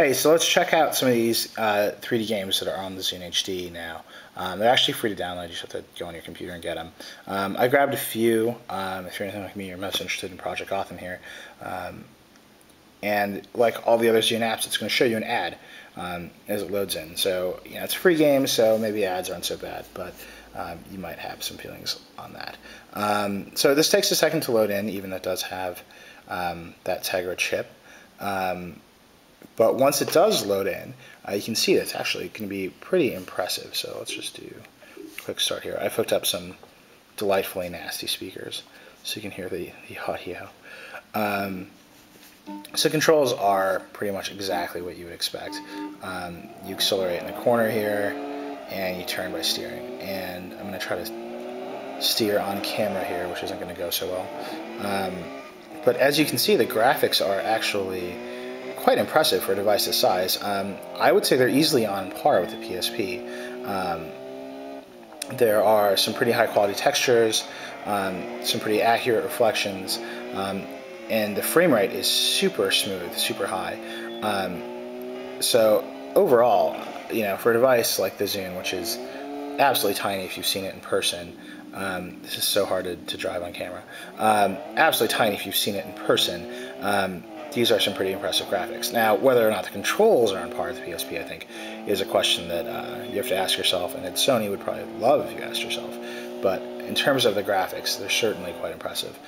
Hey, so let's check out some of these 3D games that are on the Zune HD now. They're actually free to download. You just have to go on your computer and get them. I grabbed a few. If you're anything like me, you're most interested in Project Gotham here. And like all the other Zune apps, it's going to show you an ad as it loads in. So, it's a free game, so maybe ads aren't so bad, but you might have some feelings on that. So this takes a second to load in, even though it does have that Tegra chip. But once it does load in, you can see that it's actually going to be pretty impressive. So let's just do a quick start here. I've hooked up some delightfully nasty speakers so you can hear the audio. So controls are pretty much exactly what you would expect. You accelerate in the corner here, and you turn by steering. And I'm going to try to steer on camera here, which isn't going to go so well. But as you can see, the graphics are actually quite impressive for a device this size. I would say they're easily on par with the PSP. There are some pretty high quality textures, some pretty accurate reflections, and the frame rate is super smooth, super high. So overall, for a device like the Zune, which is absolutely tiny if you've seen it in person, this is so hard to drive on camera, absolutely tiny if you've seen it in person, these are some pretty impressive graphics. Now, whether or not the controls are on par with the PSP, I think, is a question that you have to ask yourself, and that Sony would probably love if you asked yourself. But in terms of the graphics, they're certainly quite impressive.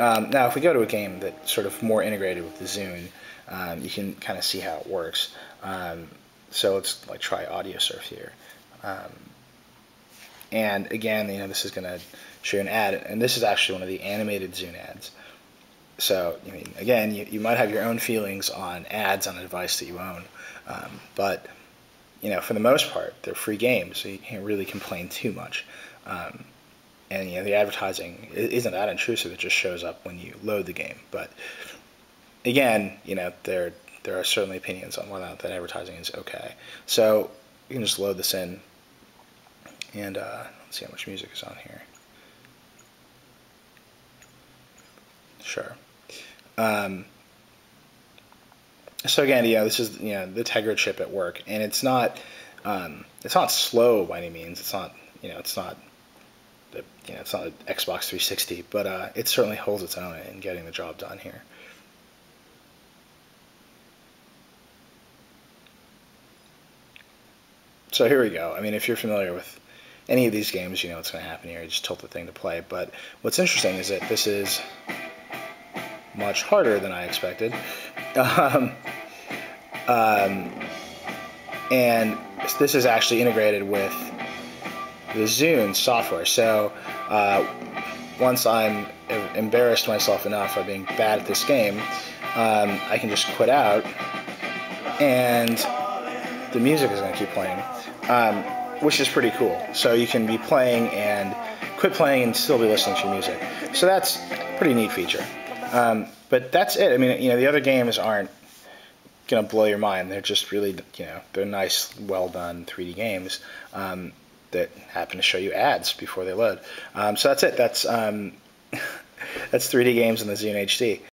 Now, if we go to a game that's sort of more integrated with the Zune, you can kind of see how it works. So let's try AudioTilt here. And again, this is going to show you an ad, and this is actually one of the animated Zune ads. So, again, you might have your own feelings on ads on a device that you own, but, for the most part, they're free games, so you can't really complain too much. And, the advertising isn't that intrusive, it just shows up when you load the game. But, again, there are certainly opinions on whether or not that advertising is okay. So, you can just load this in, and let's see how much music is on here. Sure. So again, this is the Tegra chip at work, and it's not slow by any means. It's not it's not an Xbox 360, but it certainly holds its own in getting the job done here. So here we go. If you're familiar with any of these games, you know what's going to happen here. You just tilt the thing to play. But what's interesting is that this is much harder than I expected. And this is actually integrated with the Zune software. So once I'm embarrassed myself enough by being bad at this game, I can just quit out, and the music is going to keep playing, which is pretty cool. So you can be playing and quit playing and still be listening to your music. So that's a pretty neat feature. But that's it. The other games aren't going to blow your mind. They're just really, they're nice, well-done 3D games that happen to show you ads before they load. So that's it. That's 3D games in the Zune HD.